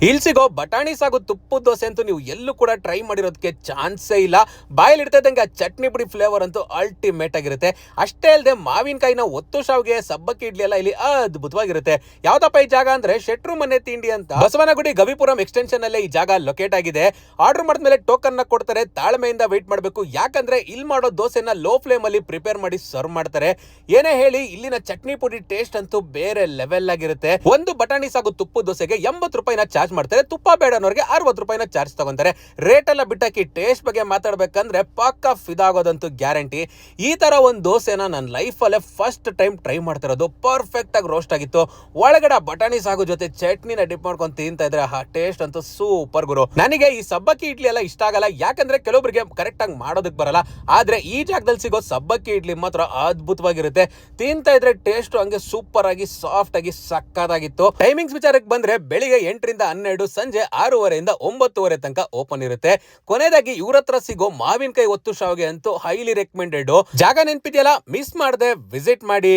ಇಲ್ಲಿ ಸಿಗೋ ಬಟಾಣಿ ಸಾಗು ತುಪ್ಪದ ದೋಸೆ ಅಂತೂ ನೀವು ಎಲ್ಲೂ ಕೂಡ ಟ್ರೈ ಮಾಡಿರೋದಕ್ಕೆ ಚಾನ್ಸೇ ಇಲ್ಲ. ಬಾಯಲ್ಲಿ ಇಡ್ತದಂಗೆ ಆ ಚಟ್ನಿ ಪುಡಿ ಫ್ಲೇವರ್ ಅಂತೂ ಅಲ್ಟಿಮೇಟ್ ಆಗಿರುತ್ತೆ. ಅಷ್ಟೇ ಅಲ್ಲದೆ ಮಾವಿನಕಾಯಿನ ಒತ್ತು ಶಾವ್ಗೆ ಸಬ್ಬಕ್ಕಿ ಇಡ್ಲಿ ಎಲ್ಲ ಇಲ್ಲಿ ಅದ್ಭುತವಾಗಿರುತ್ತೆ. ಯಾವ್ದಪ್ಪ ಈ ಜಾಗ ಅಂದ್ರೆ ಶೆಟ್ರು ಮನೆ ತಿಂಡಿ ಅಂತ ಬಸವನಗುಡಿ ಗವಿಪುರಂ ಎಕ್ಸ್ಟೆನ್ಷನ್ ಅಲ್ಲೇ ಈ ಜಾಗ ಲೊಕೇಟ್ ಆಗಿದೆ. ಆರ್ಡರ್ ಮಾಡಿದ್ಮೇಲೆ ಟೋಕನ್ ನ ಕೊಡ್ತಾರೆ, ತಾಳ್ಮೆಯಿಂದ ವೇಟ್ ಮಾಡಬೇಕು. ಯಾಕಂದ್ರೆ ಇಲ್ಲಿ ಮಾಡೋ ದೋಸೆನ ಲೋ ಫ್ಲೇಮ್ ಅಲ್ಲಿ ಪ್ರಿಪೇರ್ ಮಾಡಿ ಸರ್ವ್ ಮಾಡ್ತಾರೆ. ಏನೇ ಹೇಳಿ ಇಲ್ಲಿನ ಚಟ್ನಿ ಪುಡಿ ಟೇಸ್ಟ್ ಅಂತೂ ಬೇರೆ ಲೆವೆಲ್ ಆಗಿರುತ್ತೆ. ಒಂದು ಬಟಾಣಿ ಸಾಗು ತುಪ್ಪದ ದೋಸೆಗೆ 80 ರೂಪಾಯಿನ ಚಾರ್ಜ್ ಮಾಡ್ತಾರೆ. ತುಪ್ಪ ಬೇಡ ಅನ್ನೋರಿಗೆ 60 ರೂಪಾಯಿನ ಚಾರ್ಜ್ ತಗೊಂತಾರೆ. ರೇಟ್ ಎಲ್ಲ ಬಿಟ್ಟಾಕಿ ಟೇಸ್ಟ್ ಬಗ್ಗೆ ಮಾತಾಡ್ಬೇಕಂದ್ರೆ ಪಕ್ಕ ಫಿದಾಗೋದಂತೂ ಗ್ಯಾರಂಟಿ. ಈ ತರ ಒಂದು ದೋಸೆನ ನನ್ನ ಲೈಫ್ ಅಲ್ಲೇ ಫಸ್ಟ್ ಟೈಮ್ ಟ್ರೈ ಮಾಡ್ತಿರೋದು. ಪರ್ಫೆಕ್ಟ್ ಆಗಿ ರೋಸ್ಟ್ ಆಗಿತ್ತು. ಒಳಗಡೆ ಬಟಾಣಿ ಸಾಗು ಜೊತೆ ಚಟ್ನಿನ ಡಿಪ್ ಮಾಡ್ಕೊಂಡು ತಿಂತಾ ಇದ್ರೆ ಟೇಸ್ಟ್ ಅಂತೂ ಸೂಪರ್ ಗುರು. ನನಗೆ ಈ ಸಬ್ಬಕ್ಕಿ ಇಡ್ಲಿ ಎಲ್ಲ ಇಷ್ಟ ಆಗಲ್ಲ, ಯಾಕಂದ್ರೆ ಕೆಲವೊಬ್ಬರಿಗೆ ಕರೆಕ್ಟ್ ಆಗಿ ಮಾಡೋದಕ್ಕೆ ಬರಲ್ಲ. ಆದ್ರೆ ಈ ಜಾಗದಲ್ಲಿ ಸಿಗೋ ಸಬ್ಬಕ್ಕಿ ಇಡ್ಲಿ ಮಾತ್ರ ಅದ್ಭುತವಾಗಿರುತ್ತೆ. ತಿಂತಾ ಇದ್ರೆ ಟೇಸ್ಟ್ ಹಂಗೆ ಸೂಪರ್ ಆಗಿ ಸಾಫ್ಟ್ ಆಗಿ ಸಕ್ಕದಾಗಿತ್ತು. ಟೈಮಿಂಗ್ಸ್ ವಿಚಾರಕ್ಕೆ ಬಂದ್ರೆ ಬೆಳಿಗ್ಗೆ 8 ರಿಂದ 12, ಸಂಜೆ 6:30 ಇಂದ 9:30 ತನಕ ಓಪನ್ ಇರುತ್ತೆ. ಕೊನೆಯದಾಗಿ ಇವ್ರ ಹತ್ರ ಸಿಗೋ ಮಾವಿನಕಾಯಿ ಒತ್ತು ಶಾವ್ಗೆ ಅಂತೂ ಹೈಲಿ ರೆಕಮೆಂಡೆಡ್. ಜಾಗ ನೆನ್ಪಿದೆಯಲ್ಲ, ಮಿಸ್ ಮಾಡದೆ ವಿಸಿಟ್ ಮಾಡಿ.